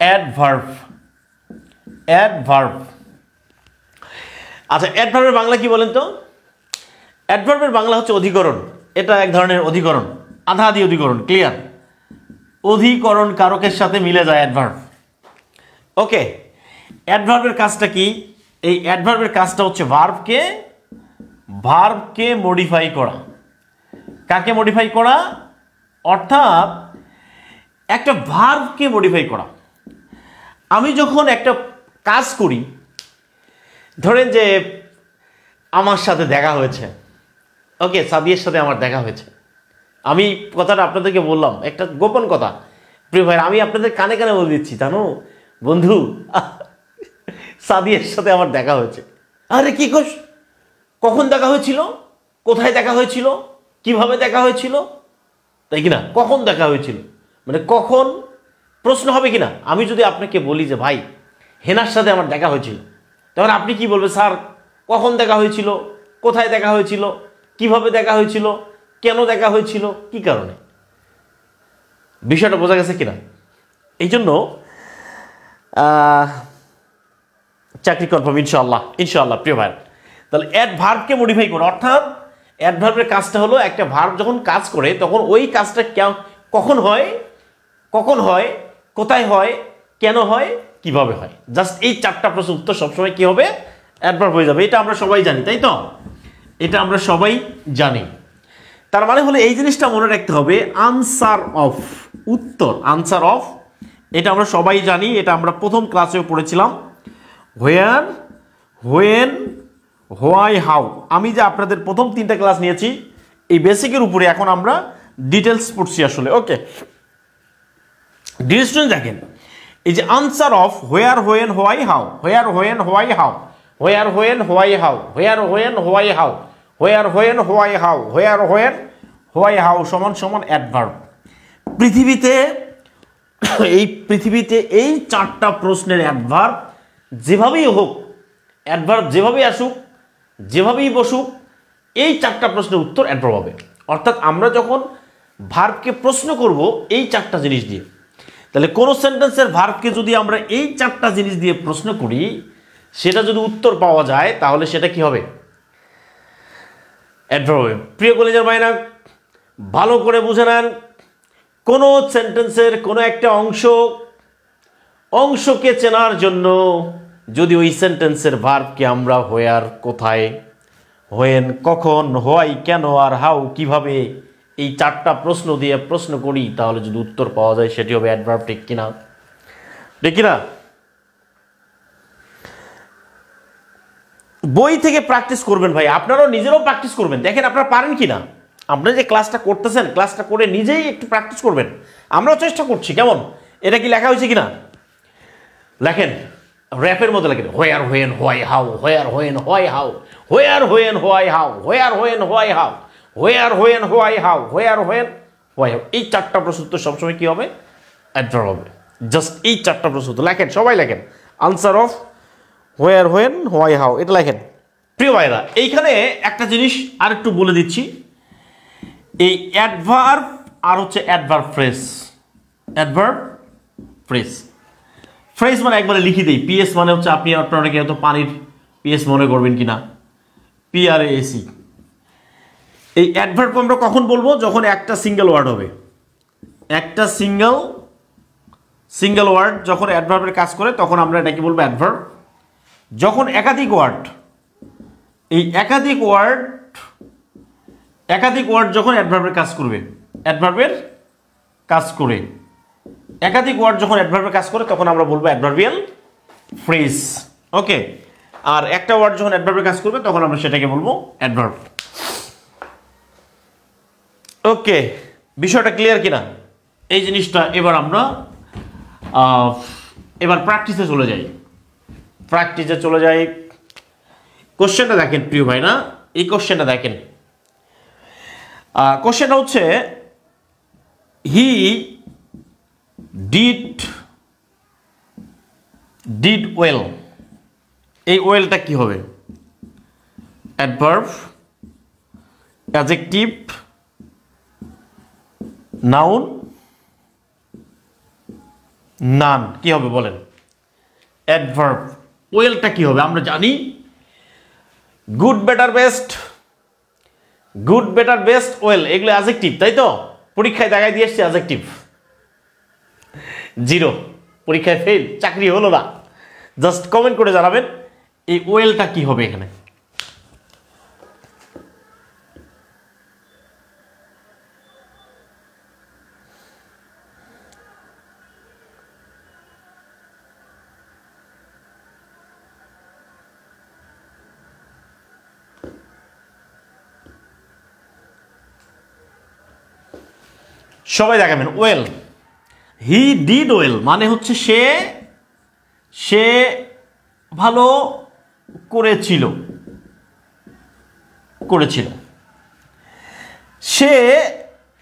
Adverb. Adverb, আচ্ছা অ্যাডভার্বের বাংলা কি বলেন তো? অ্যাডভার্বের বাংলা হচ্ছে অধিকরণ। এটা এক ধরনের অধিকরণ, আধা আধি অধিকরণ, ক্লিয়ার? অধিকরণ কারকের সাথে মিলে যায় অ্যাডভার্ব। ওকে, অ্যাডভার্বের কাজটা কি? এই অ্যাডভার্বের কাজটা হচ্ছে ভার্বকে মডিফাই করা। কাকে মডিফাই করা? অর্থাৎ একটা ভার্বকে মডিফাই করা। আমি যখন একটা কাজ করি, ধরেন যে আমার সাথে দেখা হয়েছে, ওকে, সাদিয়ার সাথে আমার দেখা হয়েছে। আমি কথাটা আপনাদেরকে বললাম, একটা গোপন কথা প্রিয় ভাই, আমি আপনাদের কানে কানে বলে দিচ্ছি, জানো বন্ধু, সাদিয়ার সাথে আমার দেখা হয়েছে। আরে কি কোস, কখন দেখা হয়েছিল, কোথায় দেখা হয়েছিল, কিভাবে দেখা হয়েছিল, তাই কিনা? কখন দেখা হয়েছিল মানে কখন, প্রশ্ন হবে কিনা? আমি যদি আপনাকে বলি যে ভাই হেনার সাথে আমার দেখা হয়েছিল, তখন আপনি কি বলবেন? স্যার কখন দেখা হয়েছিল, কোথায় দেখা হয়েছিল, কিভাবে দেখা হয়েছিল, কেন দেখা হয়েছিল, কি কারণে? বিষয়টা বোঝা গেছে কিনা? এই জন্য চাকরি কনফার্ম ইনশাআল্লাহ, ইনশাআল্লাহ প্রিয় ভাই। তাহলে অ্যাডভার্বকে মডিফাই করো, অর্থাৎ অ্যাডভার্বের কাজটা হলো একটা ভার্ব যখন কাজ করে তখন ওই কাজটা কখন হয়, কোথায় হয়, কেন হয়, কিভাবে হয়। জাস্ট এই চারটা প্রশ্নের উত্তর সবসময় কি হবে? অ্যাডভার্ব হয়ে যাবে। এটা আমরা সবাই জানি, তাই তো? এটা আমরা সবাই জানি। তার মানে হলো এই জিনিসটা মনে রাখতে হবে, আনসার অফ, উত্তর, আনসার অফ, এটা আমরা সবাই জানি। এটা আমরা প্রথম ক্লাসেও পড়েছিলাম, হোয়ার, হোয়েন, হোয়াই, হাউ। আমি যে আপনাদের প্রথম 3টা ক্লাস নিয়েছি এই বেসিকের উপরে, এখন আমরা ডিটেলস পড়ছি আসলে। ওকে ডিয়ার স্টুডেন্ট, দেখেন এই যে answer of where, when, why, how, where, when, why, how, where, when, why, how, where, when, why, how, where, when, why, how, where, when, why, how সমান সমান অ্যাডভার্ব। পৃথিবীতে এই 4টা প্রশ্নের অ্যাডভার্ব যেভাবেই হোক, অ্যাডভার্ব যেভাবেই আসুক, যেভাবেই বসুক, এই 4টা প্রশ্নের উত্তর অ্যাডভার্ব হবে। অর্থাৎ আমরা যখন ভার্বকে প্রশ্ন করব এই 4টা জিনিস দিয়ে, তাহলে কোনো সেন্টেন্সের ভার্বকে যদি আমরা এই 4টা জিনিস দিয়ে প্রশ্ন করি, সেটা যদি উত্তর পাওয়া যায় তাহলে সেটা কি হবে? অ্যাডভার্ব হবে। প্রিয় কলেজের ভাইরা ভালো করে বুঝে নেন, কোনো সেন্টেন্সের কোনো একটা অংশকে চেনার জন্য যদি ওই সেন্টেন্সের ভার্বকে আমরা হোয়ার, কোথায়, হোয়েন, কখন, হোয়াই, কেন, আর হাউ, কিভাবে, এই 4টা প্রশ্ন দিয়ে প্রশ্ন করি, তাহলে যদি উত্তর পাওয়া যায় সেটি হবে অ্যাডভার্ব। ঠিক কিনা? ঠিক কিনা? বই থেকে প্র্যাকটিস করবেন ভাই, আপনারাও নিজেরাও প্র্যাকটিস করবেন, দেখেন আপনারা পারেন কিনা। আপনারা যে ক্লাসটা করতেছেন, ক্লাসটা করে নিজেই একটু প্র্যাকটিস করবেন। আমরাও চেষ্টা করছি, কেমন, এটা কি লেখা হয়েছে কিনা লেখেন, র্যাপের মধ্যে লেখেন, where, when, why, how, where, when, why, how, where, when, why, how, where, when, why, how, where, when, why, how, where, when, why, how. এই 4টা প্রশ্ন উত্তর সবসময় কি হবে? অ্যাডভার্ব হবে। জাস্ট এই 4টা প্রশ্ন উত্তর লেখেন, সবাই লেখেন, answer of where, when, why, how, এটা লেখেন। প্রিয় ভাইরা এইখানে একটা জিনিস আর একটু বলে দিচ্ছি, এই অ্যাডভার্ব আর হচ্ছে adverb phrase. Adverb phrase, phrase মানে একবারে লিখি দেই, পিএস মানে হচ্ছে আপনি আপনারা কি হয়তো পানির পিএস মনে করবেন কিনা, PRAC। এই অ্যাডভার্ব আমরা কখন বলবো? যখন একটা সিঙ্গেল ওয়ার্ড হবে, একটা সিঙ্গেল ওয়ার্ড যখন অ্যাডভার্বের কাজ করে তখন আমরা এটা কি বলবো? অ্যাডভার্ব। যখন একাধিক ওয়ার্ড, এই একাধিক ওয়ার্ড যখন অ্যাডভার্বের কাজ করবে, অ্যাডভার্বের কাজ করে, একাধিক ওয়ার্ড যখন অ্যাডভার্বের কাজ করে তখন আমরা বলবো অ্যাডভার্বিয়াল ফ্রেজ। ওকে, আর একটা ওয়ার্ড যখন অ্যাডভার্বের কাজ করবে তখন আমরা সেটাকে বলবো অ্যাডভার্ব। ওকে, বিষয়টা ক্লিয়ার কিনা? এই জিনিসটা এবার আমরা এবার প্র্যাকটিসে চলে যাই। কোশ্চেনটা দেখেন প্রিয় ভাই, না এই কোশ্চেনটা দেখেন, কোশ্চেনটা হচ্ছে হি ডিড ওয়েল। এই ওয়েলটা কি হবে? অ্যাডভার্ব, অ্যাডজেক্টিভ, নাউন, নান কি হবে বলেন? অ্যাডভার্ব। ওয়েলটা কি হবে আমরা জানি, good better best, good better best well এগুলো অ্যাডজেক্টিভ, তাই তো? পরীক্ষায় দেখায় দিয়ে এসছি অ্যাডজেক্টিভ। 0, পরীক্ষায় ফেল, চাকরি হলো না। জাস্ট কমেন্ট করে জানাবেন এই ওয়েলটা কি হবে এখানে। সবাই দেখাবেন ওয়েল। হি ডিড ওয়েল মানে হচ্ছে সে ভালো করেছিল, সে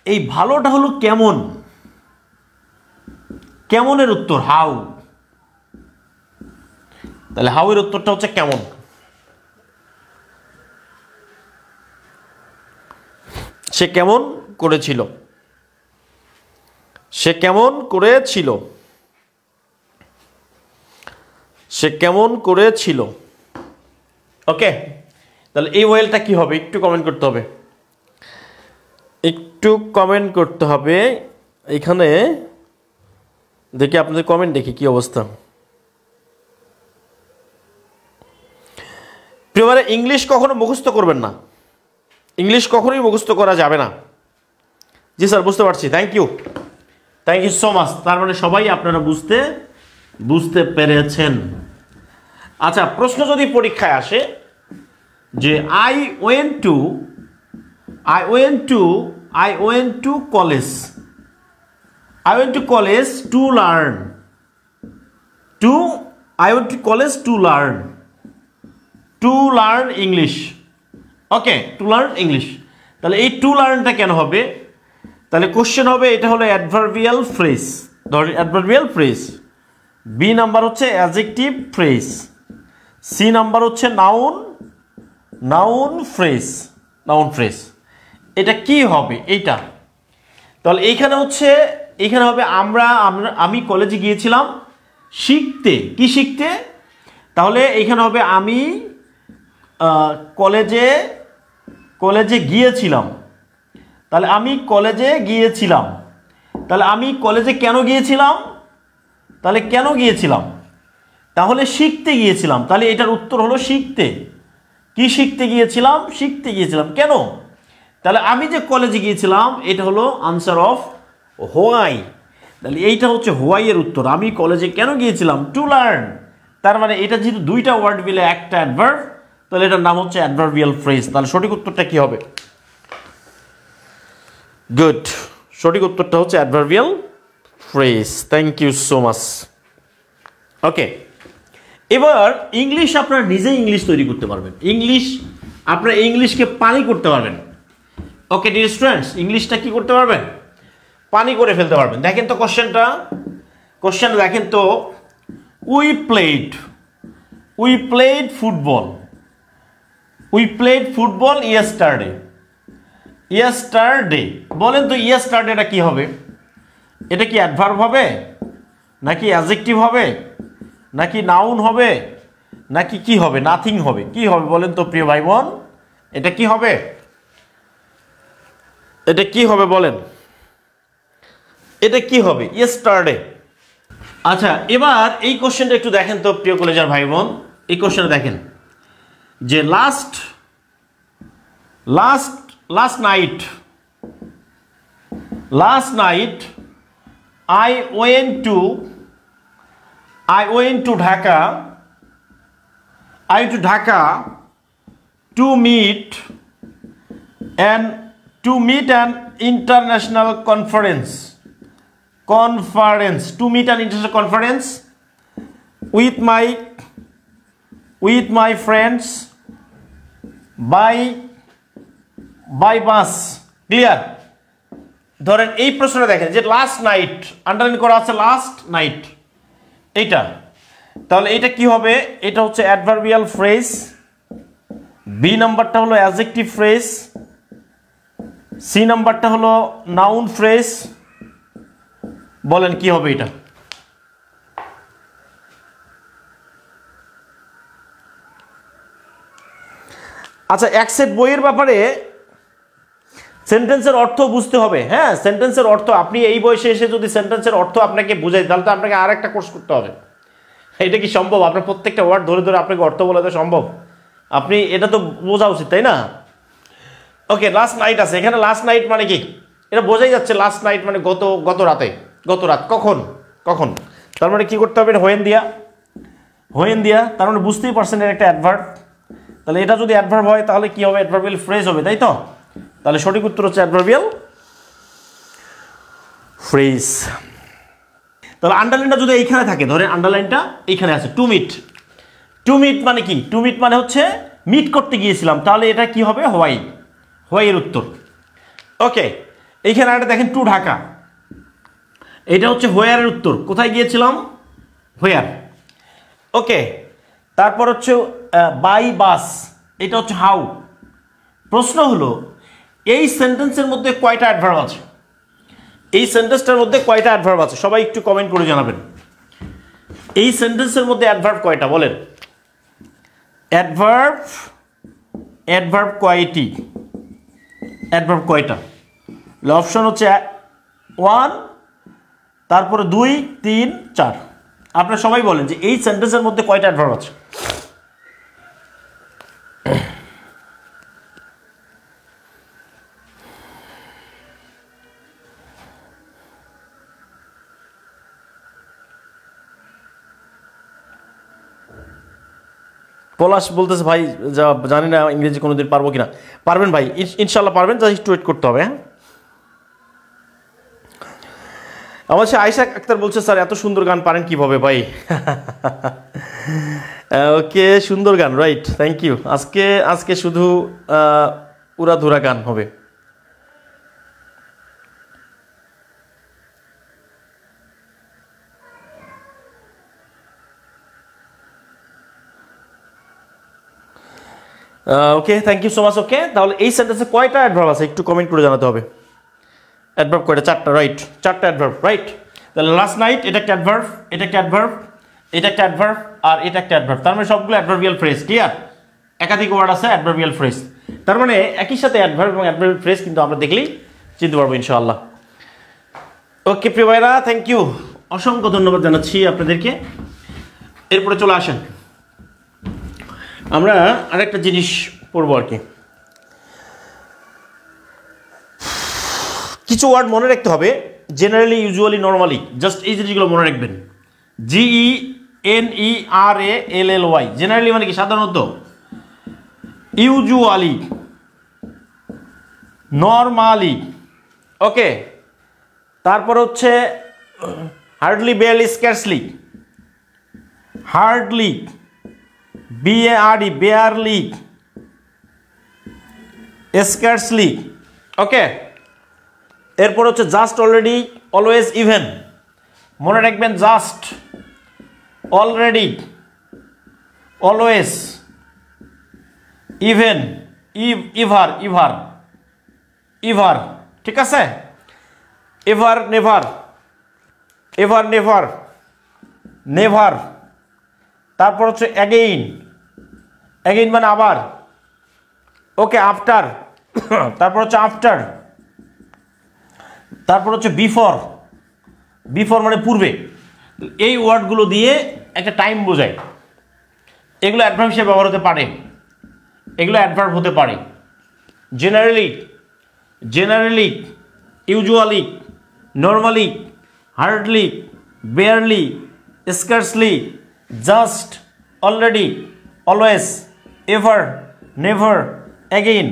এই ভালোটা হলো কেমন, কেমনের উত্তর হাউ, তাহলে হাউ এর উত্তরটা হচ্ছে কেমন। সে কেমন করেছিল, সে কেমন করেছিল, সে কেমন করেছিল। ওকে, তাহলে এই ওয়েলটা কি হবে একটু কমেন্ট করতে হবে, একটু কমেন্ট করতে হবে। এখানে দেখি আপনাদের কমেন্ট দেখি কি অবস্থা। প্রিয়রা, ইংলিশ কখনো মুখস্থ করবেন না, ইংলিশ কখনোই মুখস্থ করা যাবে না। জি স্যার, বুঝতে পারছি, থ্যাংক ইউ সো মাচ। তার মানে সবাই আপনারা বুঝতে পেরেছেন। আচ্ছা, প্রশ্ন যদি পরীক্ষায় আসে যে I went to college to learn, to learn English. Okay, to learn English, তাহলে এই টু লার্নটা কেন হবে? তাহলে কোশ্চেন হবে এটা হলো অ্যাডভার্বিয়াল ফ্রেজ, ধরেন অ্যাডভার্বিয়াল ফ্রেজ। বি নাম্বার হচ্ছে অ্যাডজেক্টিভ ফ্রেজ, সি নাম্বার হচ্ছে নাউন ফ্রেজ। এটা কি হবে এইটা? তাহলে এইখানে হবে আমি কলেজে গিয়েছিলাম শিখতে। কি শিখতে? তাহলে এইখানে হবে আমি কলেজে গিয়েছিলাম। তাহলে আমি কলেজে গিয়েছিলাম, তাহলে আমি কলেজে কেন গিয়েছিলাম? তাহলে কেন গিয়েছিলাম? তাহলে শিখতে গিয়েছিলাম, তাহলে এটার উত্তর হলো শিখতে। কি শিখতে গিয়েছিলাম? শিখতে গিয়েছিলাম। কেন? তাহলে আমি যে কলেজে গিয়েছিলাম এটা হলো আনসার অফ হোয়াই, তাহলে এইটা হচ্ছে হোয়াই এর উত্তর। আমি কলেজে কেন গিয়েছিলাম? To learn. তার মানে এটা যেহেতু দুইটা ওয়ার্ড মিলে একটা অ্যাডভার্ব, তাহলে এটার নাম হচ্ছে অ্যাডভার্বিয়াল ফ্রেজ। তাহলে সঠিক উত্তরটা কি হবে? গুড, সঠিক উত্তরটা হচ্ছে adverbial phrase. Thank you so much. Okay, এবার ইংলিশ আপনারা নিজেই ইংলিশ তৈরি করতে পারবেন, আপনারা ইংলিশকে পানি করতে পারবেন। ওকে ডিয়ার স্টুডেন্টস, ইংলিশটা কি করতে পারবেন? পানি করে ফেলতে পারবেন। দেখেন তো কোশ্চেনটা দেখেন তো। We played football yesterday. বলেন তো ইয়েস্টারডেটা কি হবে? এটা কি অ্যাডভার্ব হবে, নাকি অ্যাডজেক্টিভ হবে, নাকি নাউন হবে, নাকি কি হবে? নাথিং হবে। কি হবে বলেন তো প্রিয় ভাই বোন? এটা কি হবে? এটা কি হবে বলেন? এটা কি হবে? ইয়েস্টারডে। আচ্ছা, এবার এই কোশ্চেনটা একটু দেখেন তো প্রিয় কলেজের ভাই বোন। এই কোশ্চেনটা দেখেন যে last night I went to Dhaka to meet an international conference with my friends by bus. Clear? ধরেন এই প্রশ্নটা দেখেন যে লাস্ট নাইট, আন্ডারলাইন করা আছে লাস্ট নাইট, এইটা। তাহলে এটা কি হবে? এটা হচ্ছে অ্যাডভার্বিয়াল ফ্রেজ। বি নাম্বারটা হলো অ্যাডজেক্টিভ ফ্রেজ, সি নাম্বারটা হলো নাউন ফ্রেজ। বলেন কি হবে এটা? আচ্ছা, এক সেট বইয়ের ব্যাপারে সেন্টেন্সের অর্থ বুঝতে হবে। হ্যাঁ, সেন্টেন্সের অর্থ আপনি এই বয়সে এসে যদি সেন্টেন্সের অর্থ আপনাকে বোঝাই, তাহলে তো আপনাকে আর একটা কোর্স করতে হবে। এটা কি সম্ভব? আপনার প্রত্যেকটা ওয়ার্ড ধরে ধরে আপনাকে অর্থ বলা তো সম্ভব? আপনি এটা তো বোঝা উচিত, তাই না? ওকে, লাস্ট নাইট আছে এখানে। লাস্ট নাইট মানে কি? এটা বোঝাই যাচ্ছে লাস্ট নাইট মানে গত রাতে। গত রাত কখন? কখন? তার মানে কি করতে হবে? এটা হোয়েন দিয়া, তার মানে বুঝতেই পারছেন এর একটা অ্যাডভার্ব। তাহলে এটা যদি অ্যাডভার্ব হয় তাহলে কি হবে? অ্যাডভার্বিয়াল ফ্রেজ হবে, তাই তো? তাহলে সঠিক উত্তর হচ্ছে অ্যাডভার্বিয়াল ফ্রেজ। তাহলে আন্ডারলাইনটা যদি এইখানে থাকে, ধরে আন্ডারলাইনটা এইখানে আছে, টু মিট। টু মিট মানে কি? টু মিট মানে হচ্ছে মিট করতে গিয়েছিলাম, তাহলে এটা কি হবে? হোয়াইয়ের উত্তর। ওকে, এইখানে একটা দেখেন টু ঢাকা, এটা হচ্ছে হোয়ারের উত্তর। কোথায় গিয়েছিলাম? হোয়ার। ওকে, তারপর হচ্ছে বাই বাস, এটা হচ্ছে হাউ। প্রশ্ন হলো এই সেন্টেন্সের মধ্যে কয়টা অ্যাডভার্ব আছে? এই সেন্টেন্সটার মধ্যে কয়টা অ্যাডভার্ব আছে? সবাই একটু কমেন্ট করে জানাবেন। এই সেন্টেন্সের মধ্যে অ্যাডভার্ব কয়টা বলেন? অ্যাডভার্ব কয়টি? অ্যাডভার্ব কয়টা? অপশন হচ্ছে 1, তারপরে 2, 3, 4। আপনারা সবাই বলেন যে এই সেন্টেন্সের মধ্যে কয়টা অ্যাডভার্ব আছে? পলাশ বলতেছে ভাই জানি না ইংরেজি কোনোদিন পারবো কিনা। পারবেন ভাই, ইনশাল্লাহ পারবেন, যা একটু ওয়েট করতে হবে। হ্যাঁ, আমার সে আয়েশা আক্তার বলছে স্যার এত সুন্দর গান পারেন কিভাবে ভাই? ওকে, সুন্দর গান, রাইট, থ্যাংক ইউ। আজকে শুধু উড়াধুরা গান হবে। ওকে, থ্যাংক ইউ সো মাচ। ওকে, তাহলে এই সেন্টেন্সে কয়টা অ্যাডভার্ব আছে একটু কমেন্ট করে জানাতে হবে। অ্যাডভার্ব কয়টা? 4টা, রাইট, 4টা অ্যাডভার্ব, রাইট। তাহলে লাস্ট নাইট এটা একটা অ্যাডভার্ব, এটা একটা অ্যাডভার্ব, এটা একটা অ্যাডভার্ব, আর এটা একটা অ্যাডভার্ব। তার মানে সবগুলো অ্যাডভার্বিয়াল ফ্রেজ। ক্লিয়ার? একাধিক ওয়ার্ড আছে অ্যাডভার্বিয়াল ফ্রেজ, তার মানে একই সাথে অ্যাডভার্ব এবং অ্যাডভার্বিয়াল ফ্রেজ কিন্তু আমরা দেখলেই চিনতে পারবো ইনশাআল্লাহ। ওকে প্রিয় ভাইরা, থ্যাংক ইউ, অসংখ্য ধন্যবাদ জানাচ্ছি আপনাদেরকে। এরপরে চলে আসেন, আমরা আরেকটা জিনিস পড়বো আর কি। কিছু ওয়ার্ড মনে রাখতে হবে, জেনারেলি, ইউজুয়ালি, নর্মালি, জাস্ট এই জিনিসগুলো মনে রাখবেন। GENERALLY, জেনারেলি মানে কি? সাধারণত। Usually, normally. ওকে, তারপর হচ্ছে hardly, barely, scarcely. Hardly, BARD, barely, scarcely. Okay, এরপর হচ্ছে জাস্ট, অলরেডি, অলওয়েজ, ইভেন। মনে রাখবেন just, already, always, even, ever. ঠিক আছে? Ever, never. তারপর হচ্ছে অ্যাগেইন মানে আবার। Okay, after. তারপর হচ্ছে আফটার। তারপর হচ্ছে বিফোর মানে পূর্বে। এই ওয়ার্ডগুলো দিয়ে একটা টাইম বোঝায়। এগুলো অ্যাডভার্ব হিসেবে ব্যবহার হতে পারে, এগুলো অ্যাডভার্ব হতে পারে। Generally, usually, normally, hardly, barely, scarcely, just, already, always, ever, never, again,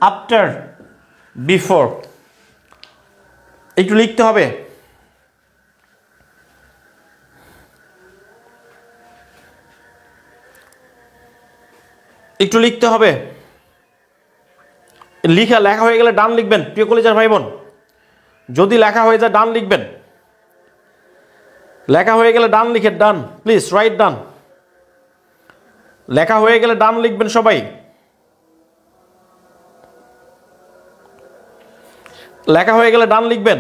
after, before. একটু লিখতে হবে। লেখা হয়ে গেলে ডান লিখবেন প্রিয় কলেজের ভাই বোন। যদি লেখা হয়ে যায় ডান লিখবেন। লেখা হয়ে গেলে ডান লিখে, ডান, প্লিজ রাইট ডান। লেখা হয়ে গেলে ডান লিখবেন সবাই। লেখা হয়ে গেলে ডান লিখবেন।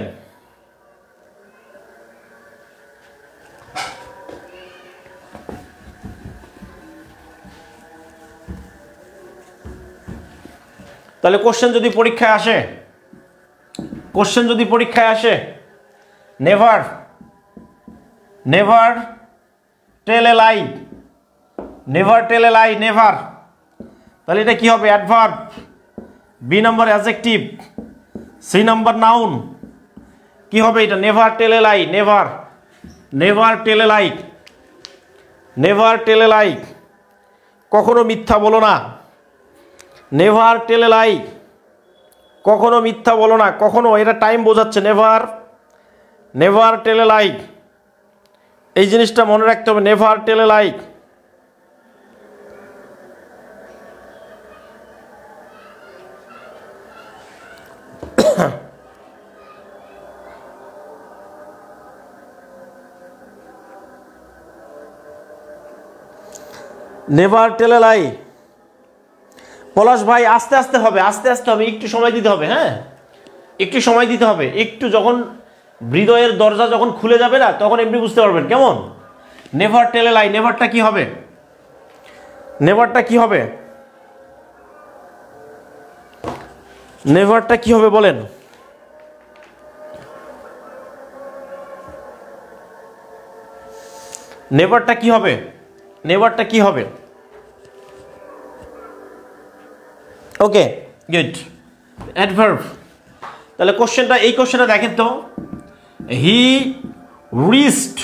তাহলে কোশ্চেন যদি পরীক্ষায় আসে নেভার টেল এ লাই, নেভার, তাহলে এটা কি হবে? Adverb, B number adjective, C number noun, কি হবে এটা? নেভার টেল এ লাই, নেভার টেল এ লাই, কখনো মিথ্যা বলো না। নেভার টেল এ লাই, কখনো মিথ্যা বলো না, কখনো, এটা টাইম বোঝাচ্ছে। নেভার টেল এ লাই, এই জিনিসটা মনে রাখতে হবে। নেভার টেল এ লাই। নেভার টেল এ লাই। পলাশ ভাই আস্তে আস্তে হবে, একটু সময় দিতে হবে। হ্যাঁ, একটু সময় দিতে হবে। একটু যখন হৃদয়ের দরজা যখন খুলে যাবে না, তখন এমনি বুঝতে পারবেন। কেমন? নেভার টেল এ লাই, নেভারটা কি হবে? নেভারটা কি হবে বলেন? নেভারটা কি হবে? Okay, good. অ্যাডভার্ব। তাহলে এই কোশ্চেনটা দেখেন তো। He reached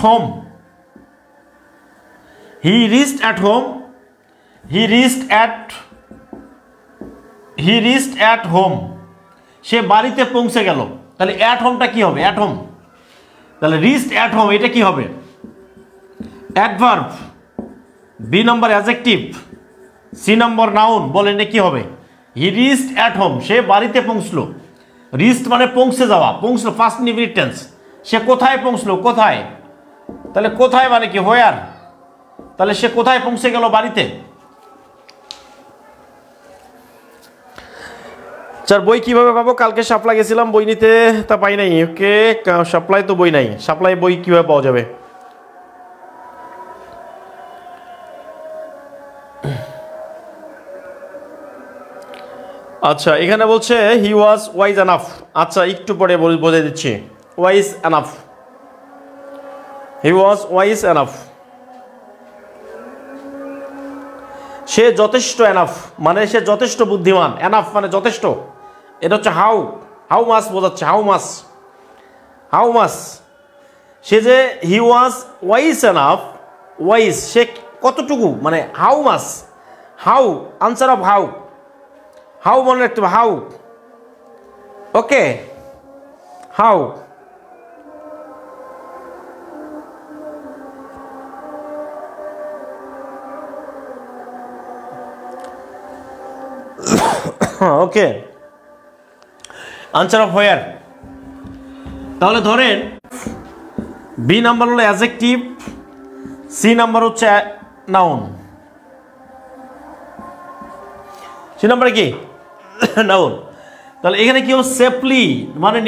home, he reached at home, সে বাড়িতে পৌঁছে গেল। তাহলে অ্যাট হোমটা কি হবে? At home. তাহলে রিচড অ্যাট হোম, এটা কি হবে? Adverb, B number adjective, C number noun. বলেন এটা কি হবে? হি রিচড অ্যাট হোম, সে বাড়িতে পৌঁছলো। রিচড মানে পৌঁছে যাওয়া, পৌঁছলো, ফার্স্ট ইনডিফিনিট টেন্স। সে কোথায় পৌঁছলো? কোথায়। তাহলে কোথায় মানে কি? হোয়ার। তাহলে সে কোথায় পৌঁছে গেল? বাড়িতে। স্যার বই কিভাবে পাবো? কালকে সাপ্লাই গেছিলাম বই নিতে, তা পাই নাই। ওকে, সাপ্লাই তো বই নাই, সাপ্লাই বই কিভাবে পাওয়া যাবে? আচ্ছা, এখানে বলছে হি ওয়াজ ওয়াইজ এনাফ। আচ্ছা, একটু পরে বলে দিচ্ছি। Wise enough, he was wise enough, সে যথেষ্ট। এনাফ মানে সে যথেষ্ট বুদ্ধিমান। এনাফ মানে যথেষ্ট। এটা হচ্ছে হাউ মাস বোঝাচ্ছে। হাউ মাস, সে যে he was wise enough, wise সে কতটুকু, মানে how much. How, answer of how মনে রাখতে হবে। How, okay, how. Okay, answer of where. তাহলে ধরেন বি নাম্বার হলো অ্যাডজেক্টিভ, সি নাম্বার হচ্ছে নাউন। সি নাম্বার কি? নাউন। তাহলে এখানে কি হবে? সেফলি মানে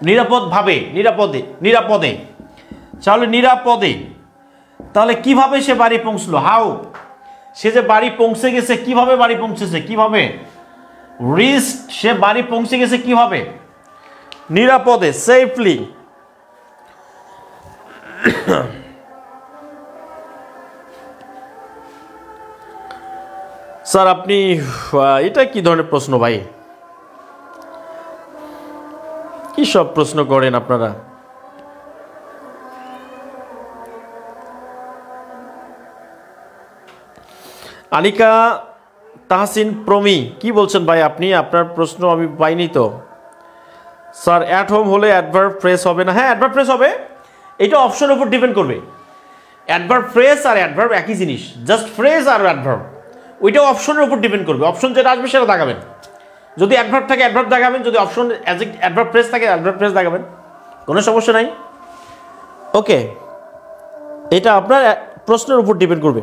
নিরাপদভাবে, নিরাপদে। তাহলে নিরাপদে, তাহলে কিভাবে সে বাড়ি পৌঁছলো? হাউ। সে যে বাড়ি পৌঁছে গেছে, কিভাবে বাড়ি পৌঁছেছে? কিভাবে? রিচড, সে বাড়ি পৌঁছে গেছে কিভাবে? নিরাপদে, সেফলি। স্যার আপনি এটা কি ধরনের প্রশ্ন ভাই? কি সব প্রশ্ন করেন আপনারা? আনিকা তাহসিন প্রমি, কি বলছেন ভাই আপনি? আপনার প্রশ্ন আমি পাইনি তো। স্যার অ্যাট হোম হলে অ্যাডভার্ব ফ্রেজ হবে না? হ্যাঁ, অ্যাডভার্ব ফ্রেজ হবে। এটা অপশনের উপর ডিপেন্ড করবে। অ্যাডভার্ব ফ্রেজ আর অ্যাডভার্ব একই জিনিস, জাস্ট ফ্রেজ আর অ্যাডভার্ব। ওইটাও অপশনের উপর ডিপেন্ড করবে। অপশন যেটা আসবে সেটা দেখাবেন। যদি অ্যাডভার্ব থাকে অ্যাডভার্ব দেখাবেন, যদি অপশন অ্যাডভার্ব ফ্রেজ থাকে অ্যাডভার্ব ফ্রেজ দেখাবেন, কোনো সমস্যা নাই। ওকে, এটা আপনার প্রশ্নের উপর ডিপেন্ড করবে।